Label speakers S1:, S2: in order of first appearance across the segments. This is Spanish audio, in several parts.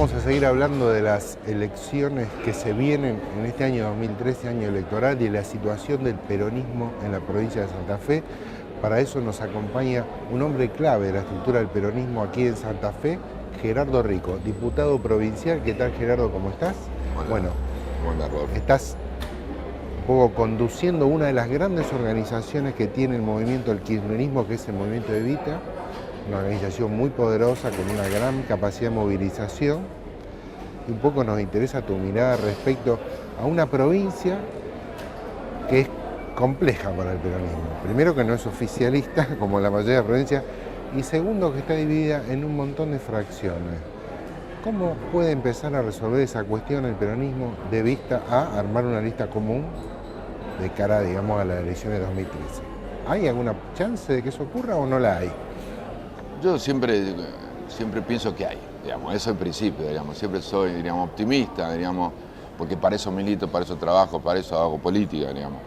S1: Vamos a seguir hablando de las elecciones que se vienen en este año 2013, año electoral, y la situación del peronismo en la provincia de Santa Fe. Para eso nos acompaña un hombre clave de la estructura del peronismo aquí en Santa Fe, Gerardo Rico, diputado provincial. ¿Qué tal, Gerardo? ¿Cómo estás?
S2: Hola.
S1: Bueno,
S2: Hola, Rodolfo.
S1: estás un poco conduciendo una de las grandes organizaciones que tiene el movimiento del kirchnerismo, que es el Movimiento Evita, una organización muy poderosa, con una gran capacidad de movilización. Y un poco nos interesa tu mirada respecto a una provincia que es compleja para el peronismo. Primero, que no es oficialista, como la mayoría de las provincias, y segundo, que está dividida en un montón de fracciones. ¿Cómo puede empezar a resolver esa cuestión el peronismo de vista a armar una lista común de cara, digamos, a las elecciones de 2013? ¿Hay alguna chance de que eso ocurra o no la hay?
S2: Yo siempre pienso que hay, digamos, eso es el principio, digamos, siempre soy, digamos, optimista, digamos, porque para eso milito, para eso trabajo, para eso hago política, digamos.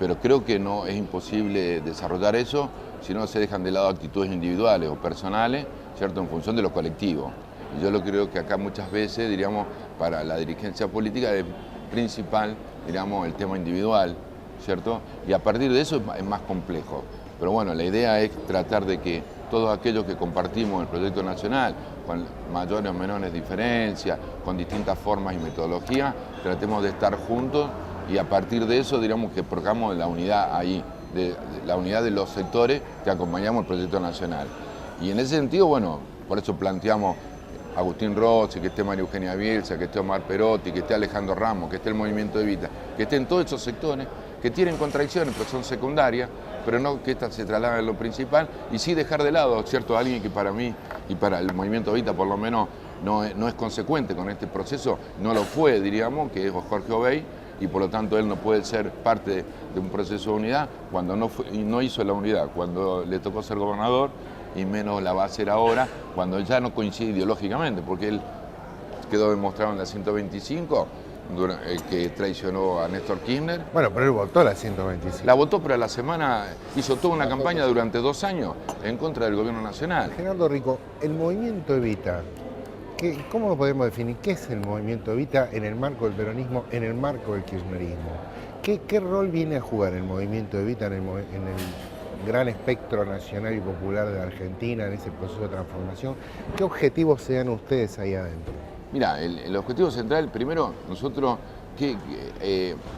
S2: Pero creo que no es imposible desarrollar eso si no se dejan de lado actitudes individuales o personales, ¿cierto?, en función de lo colectivo. Y yo lo creo que acá muchas veces, diríamos, para la dirigencia política es principal, diríamos, el tema individual, ¿cierto? Y a partir de eso es más complejo. Pero bueno, la idea es tratar de que todos aquellos que compartimos el proyecto nacional, con mayores o menores diferencias, con distintas formas y metodologías, tratemos de estar juntos y a partir de eso, diríamos, que procuramos la unidad ahí, la unidad de los sectores que acompañamos el proyecto nacional. Y en ese sentido, bueno, por eso planteamos Agustín Rossi, que esté María Eugenia Bielsa, que esté Omar Perotti, que esté Alejandro Ramos, que esté el Movimiento Evita, que estén todos esos sectores que tienen contradicciones, pero son secundarias, pero no que estas se trasladen a lo principal, y sí dejar de lado, ¿cierto?, a alguien que para mí y para el Movimiento Evita por lo menos no es consecuente con este proceso, no lo fue, diríamos, que es Jorge Obey, y por lo tanto él no puede ser parte de un proceso de unidad cuando no hizo la unidad, cuando le tocó ser gobernador, y menos la va a hacer ahora, cuando ya no coincide ideológicamente, porque él quedó demostrado en la 125, que traicionó a Néstor Kirchner.
S1: Bueno, pero él votó la 125.
S2: La votó, pero a la semana hizo toda una campaña durante 2 años en contra del gobierno nacional.
S1: Gerardo Rico, el Movimiento Evita, ¿cómo lo podemos definir? ¿Qué es el Movimiento Evita en el marco del peronismo, en el marco del kirchnerismo? ¿Qué rol viene a jugar el Movimiento Evita en el gran espectro nacional y popular de Argentina, en ese proceso de transformación? ¿Qué objetivos se dan ustedes ahí adentro?
S2: Mira, el objetivo central, primero, nosotros,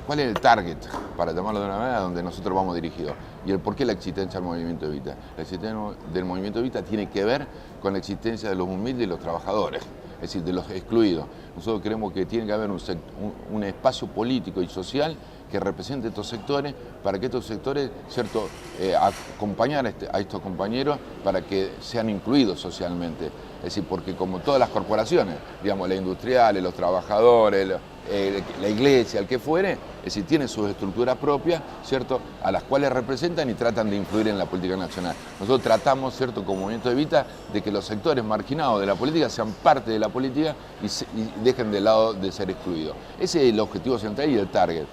S2: ¿cuál es el target, para llamarlo de una manera, donde nosotros vamos dirigidos? Y el por qué la existencia del Movimiento Evita. La existencia del Movimiento Evita tiene que ver con la existencia de los humildes y los trabajadores, es decir, de los excluidos. Nosotros creemos que tiene que haber un espacio político y social que represente estos sectores, para que estos sectores, ¿cierto?, acompañar a estos compañeros para que sean incluidos socialmente. Es decir, porque como todas las corporaciones, digamos, las industriales, los trabajadores, la iglesia, el que fuere, es decir, tienen sus estructuras propias, ¿cierto?, a las cuales representan y tratan de influir en la política nacional. Nosotros tratamos, ¿cierto?, como Movimiento Evita, de que los sectores marginados de la política sean parte de la política y dejen de lado de ser excluidos. Ese es el objetivo central y el target.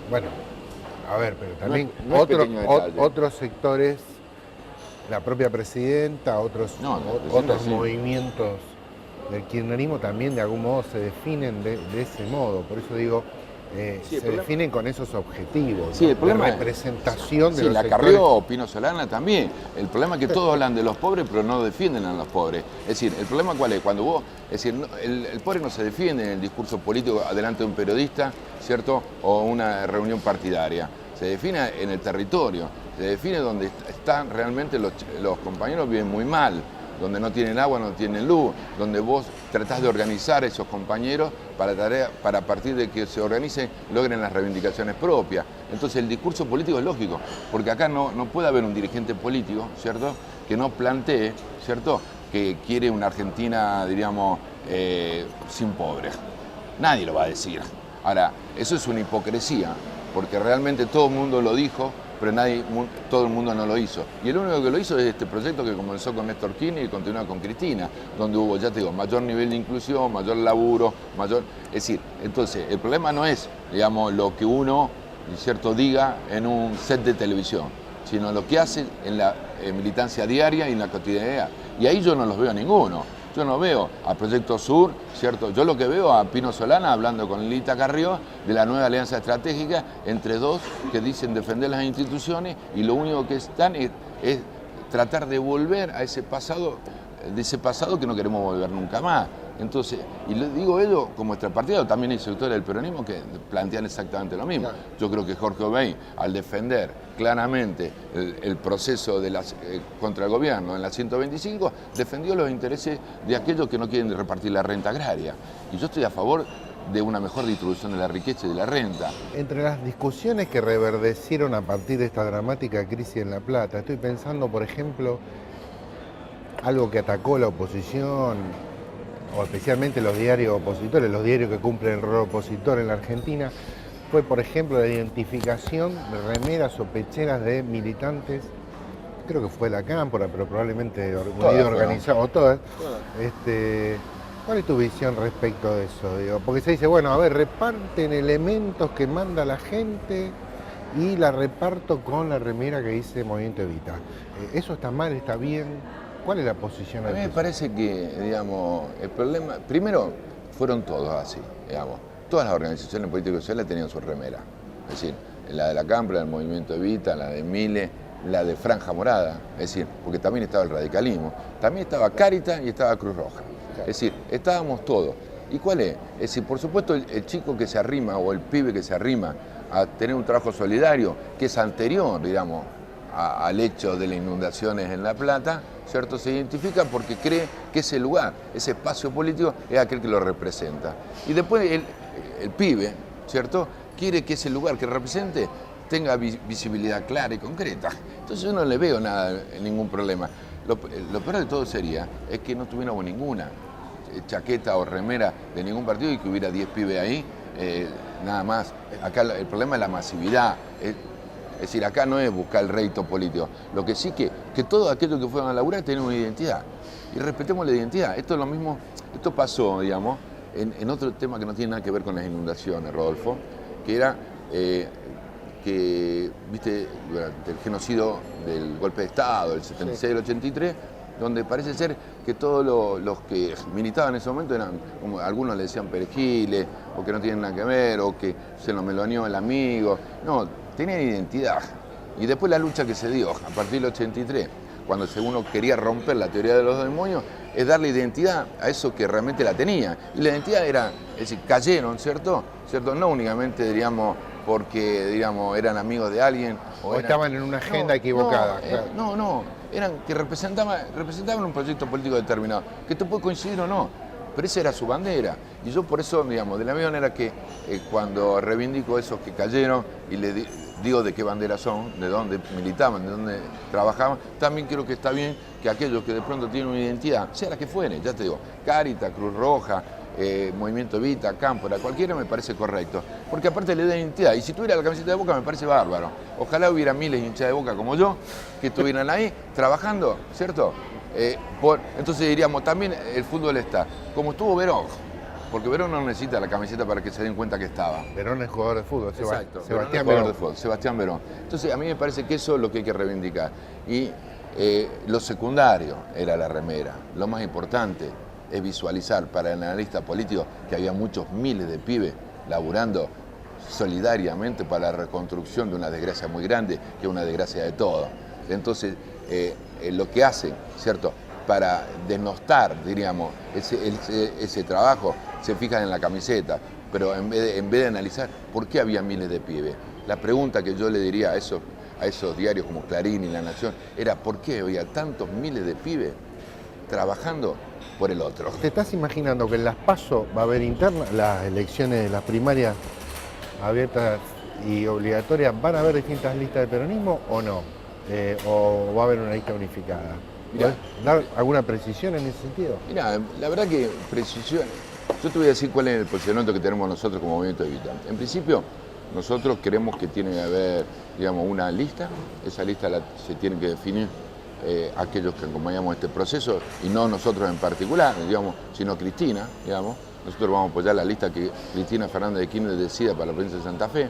S1: Bueno, a ver, pero también
S2: no es
S1: otros sectores, la propia presidenta, otros movimientos del kirchnerismo también de algún modo se definen de ese modo. Por eso digo, se definen con esos objetivos,
S2: sí,
S1: ¿no?,
S2: el problema
S1: de representación de
S2: sí,
S1: los
S2: la
S1: sectores.
S2: Carrió, Pino Solana también. El problema es que todos hablan de los pobres, pero no defienden a los pobres. Es decir, el problema ¿cuál es? Cuando vos, es decir, el pobre no se defiende en el discurso político delante de un periodista, ¿cierto?, o una reunión partidaria. Se define en el territorio, se define donde están realmente los compañeros viven muy mal, donde no tienen agua, no tienen luz, donde vos tratás de organizar a esos compañeros para a partir de que se organicen, logren las reivindicaciones propias. Entonces el discurso político es lógico, porque acá no puede haber un dirigente político, ¿cierto?, que no plantee, ¿cierto?, que quiere una Argentina, diríamos, sin pobres. Nadie lo va a decir. Ahora, eso es una hipocresía, porque realmente todo el mundo lo dijo, pero todo el mundo no lo hizo. Y el único que lo hizo es este proyecto que comenzó con Néstor Kirchner y continúa con Cristina, donde hubo, ya te digo, mayor nivel de inclusión, mayor laburo, Es decir, entonces, el problema no es, digamos, lo que uno, ¿cierto?, diga en un set de televisión, sino lo que hace en la militancia diaria y en la cotidianidad. Y ahí yo no los veo a ninguno. Yo no veo a Proyecto Sur, ¿cierto? Yo lo que veo a Pino Solana hablando con Lita Carrió de la nueva alianza estratégica entre dos que dicen defender las instituciones y lo único que están es tratar de volver a ese pasado, de ese pasado que no queremos volver nunca más. Entonces, y le digo ello como extrapartidario, también hay sectores del peronismo que plantean exactamente lo mismo. Yo creo que Jorge Obeid, al defender claramente el proceso de contra el gobierno en la 125, defendió los intereses de aquellos que no quieren repartir la renta agraria. Y yo estoy a favor de una mejor distribución de la riqueza y de la renta.
S1: Entre las discusiones que reverdecieron a partir de esta dramática crisis en La Plata, estoy pensando, por ejemplo, algo que atacó la oposición, o especialmente los diarios opositores, los diarios que cumplen el rol opositor en la Argentina, fue, por ejemplo, la identificación de remeras o pecheras de militantes, creo que fue la Cámpora, pero probablemente unido organizado, o todas. ¿Cuál es tu visión respecto de eso? Digo, porque se dice, bueno, a ver, reparten elementos que manda la gente y la reparto con la remera que dice Movimiento Evita. ¿Eso está mal, está bien? ¿Cuál es la posición?
S2: A mí me parece que, digamos, el problema, primero, fueron todos así, digamos. Todas las organizaciones políticas y sociales tenían su remera. Es decir, la de la Cámpora, el Movimiento Evita, la de Mile, la de Franja Morada, es decir, porque también estaba el radicalismo, también estaba Cáritas y estaba Cruz Roja. Es decir, estábamos todos. ¿Y cuál es? Es decir, por supuesto, el chico que se arrima o el pibe que se arrima a tener un trabajo solidario, que es anterior, digamos, al hecho de las inundaciones en La Plata, ¿cierto? Se identifica porque cree que ese lugar, ese espacio político, es aquel que lo representa. Y después el pibe, ¿cierto? Quiere que ese lugar que represente tenga visibilidad clara y concreta. Entonces yo no le veo ningún problema. Lo peor de todo sería es que no tuviéramos ninguna chaqueta o remera de ningún partido y que hubiera 10 pibes ahí, nada más. Acá el problema es la masividad. Es decir, acá no es buscar el rédito político. Lo que sí que todos aquellos que fueron a laburar tienen una identidad. Y respetemos la identidad. Esto es lo mismo, esto pasó, digamos, en otro tema que no tiene nada que ver con las inundaciones, Rodolfo, que era que, viste, durante el genocidio del golpe de Estado, del 76 al 83, donde parece ser que todos los que militaban en ese momento eran, como algunos le decían perejiles, o que no tienen nada que ver, o que se lo meloneó el amigo. No, tenían identidad. Y después la lucha que se dio a partir del 83, cuando uno quería romper la teoría de los demonios, es darle identidad a eso que realmente la tenía. Y la identidad era, es decir, cayeron, ¿cierto? No únicamente, diríamos, porque, digamos, eran amigos de alguien.
S1: O estaban en una agenda equivocada.
S2: No, eran que representaban un proyecto político determinado, que tú puedes coincidir o no, pero esa era su bandera. Y yo por eso, digamos, de la misma manera que cuando reivindico esos que cayeron y les digo de qué bandera son, de dónde militaban, de dónde trabajaban, también creo que está bien que aquellos que de pronto tienen una identidad, sea la que fuere, ya te digo, Cáritas, Cruz Roja, Movimiento Evita, Cámpora, cualquiera me parece correcto, porque aparte le da identidad, y si tuviera la camiseta de Boca me parece bárbaro. Ojalá hubiera miles de hinchas de Boca como yo, que estuvieran ahí trabajando, ¿cierto? Entonces diríamos, también el fútbol está, como estuvo Verón, porque Verón no necesita la camiseta para que se den cuenta que estaba.
S1: Verón es jugador de fútbol,
S2: exacto,
S1: Sebastián
S2: Verón. Sebastián Verón. Entonces a mí me parece que eso es lo que hay que reivindicar. Y lo secundario era la remera, lo más importante es visualizar para el analista político que había muchos miles de pibes laburando solidariamente para la reconstrucción de una desgracia muy grande, que es una desgracia de todos. Entonces, lo que hacen, ¿cierto?, para denostar, diríamos, ese trabajo, se fijan en la camiseta, pero en vez de analizar por qué había miles de pibes. La pregunta que yo le diría a esos diarios como Clarín y La Nación era ¿por qué había tantos miles de pibes trabajando por el otro?
S1: ¿Te estás imaginando que en las PASO va a haber internas, las elecciones, las primarias abiertas y obligatorias, van a haber distintas listas de peronismo o no? ¿O va a haber una lista unificada? ¿Puedes dar alguna precisión en ese sentido?
S2: Mira, la verdad que precisión, yo te voy a decir cuál es el posicionamiento que tenemos nosotros como Movimiento Evita. En principio, nosotros queremos que tiene que haber, digamos, una lista, esa lista se tiene que definir aquellos que acompañamos este proceso, y no nosotros en particular, digamos, sino Cristina, digamos. Nosotros vamos a apoyar la lista que Cristina Fernández de Kirchner decida para la provincia de Santa Fe,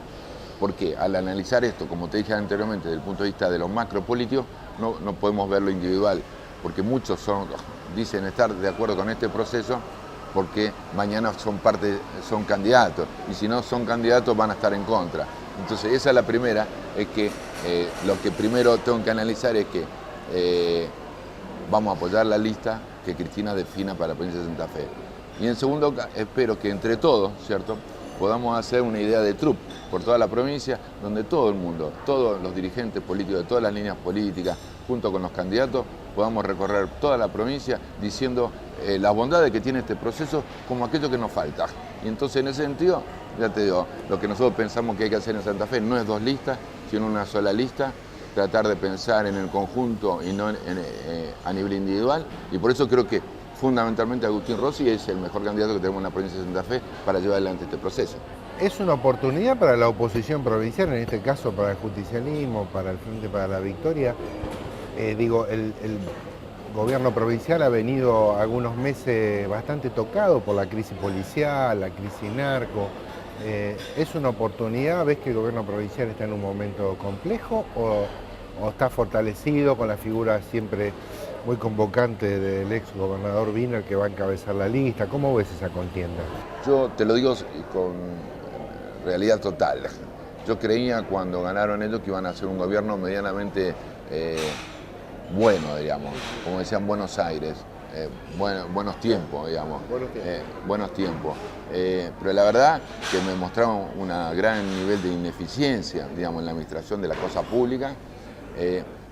S2: porque al analizar esto, como te dije anteriormente, desde el punto de vista de los macropolíticos, no podemos ver lo individual porque muchos dicen estar de acuerdo con este proceso porque mañana son candidatos, y si no son candidatos van a estar en contra. Entonces esa es la primera, es que lo que primero tengo que analizar es que vamos a apoyar la lista que Cristina defina para la provincia de Santa Fe. Y en segundo, espero que entre todos, ¿cierto?, podamos hacer una idea de trup por toda la provincia, donde todo el mundo, todos los dirigentes políticos de todas las líneas políticas, junto con los candidatos, podamos recorrer toda la provincia diciendo las bondades que tiene este proceso como aquello que nos falta. Y entonces en ese sentido, ya te digo, lo que nosotros pensamos que hay que hacer en Santa Fe no es 2 listas, sino una sola lista, tratar de pensar en el conjunto y no a nivel individual, y por eso creo que fundamentalmente Agustín Rossi es el mejor candidato que tenemos en la provincia de Santa Fe para llevar adelante este proceso.
S1: Es una oportunidad para la oposición provincial, en este caso para el justicialismo, para el Frente para la Victoria. El gobierno provincial ha venido algunos meses bastante tocado por la crisis policial, la crisis narco. ¿Es una oportunidad? ¿Ves que el gobierno provincial está en un momento complejo o está fortalecido con la figura siempre muy convocante del ex gobernador Wiener, que va a encabezar la lista? ¿Cómo ves esa contienda?
S2: Yo te lo digo con realidad total. Yo creía cuando ganaron ellos que iban a hacer un gobierno medianamente bueno, digamos, como decían Buenos Aires, buenos tiempos, digamos. Buenos tiempos. Pero la verdad que me mostraron un gran nivel de ineficiencia, digamos, en la administración de la cosa pública.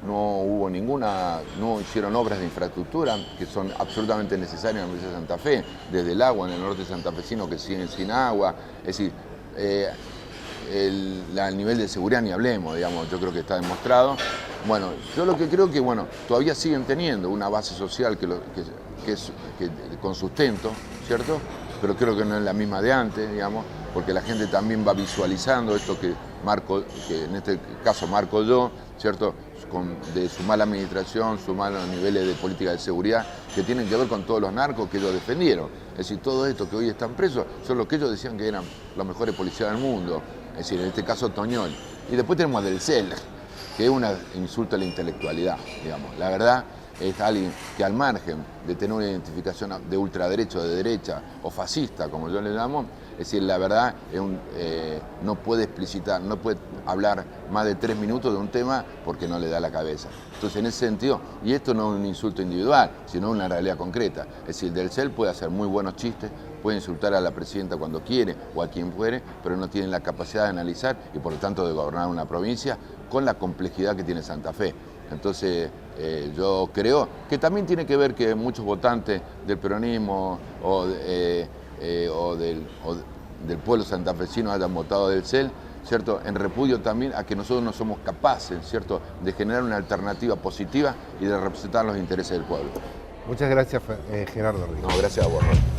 S2: No hicieron obras de infraestructura que son absolutamente necesarias en la provincia de Santa Fe, desde el agua en el norte santafesino que siguen sin agua, es decir, el nivel de seguridad ni hablemos, digamos, yo creo que está demostrado. Bueno, yo lo que creo que, todavía siguen teniendo una base social que con sustento, ¿cierto? Pero creo que no es la misma de antes, digamos, porque la gente también va visualizando esto que en este caso marco yo, ¿cierto?, de su mala administración, sus malos niveles de política de seguridad, que tienen que ver con todos los narcos que ellos defendieron. Es decir, todo esto que hoy están presos son los que ellos decían que eran los mejores policías del mundo, es decir, en este caso Toñol. Y después tenemos a Del Cel, que es un insulto a la intelectualidad, digamos. La verdad es alguien que, al margen de tener una identificación de ultraderecha o de derecha o fascista, como yo le llamo, es decir, la verdad no puede explicitar, no puede hablar más de 3 minutos de un tema porque no le da la cabeza. Entonces, en ese sentido, y esto no es un insulto individual, sino una realidad concreta. Es decir, Del Cel puede hacer muy buenos chistes, puede insultar a la presidenta cuando quiere o a quien fuere, pero no tiene la capacidad de analizar y, por lo tanto, de gobernar una provincia con la complejidad que tiene Santa Fe. Entonces, yo creo que también tiene que ver que muchos votantes del peronismo o del pueblo santafesino hayan votado Del Cel, ¿cierto?, en repudio también a que nosotros no somos capaces, ¿cierto?, de generar una alternativa positiva y de representar los intereses del pueblo.
S1: Muchas gracias, Gerardo Ríos.
S2: No, gracias a vos, Ron.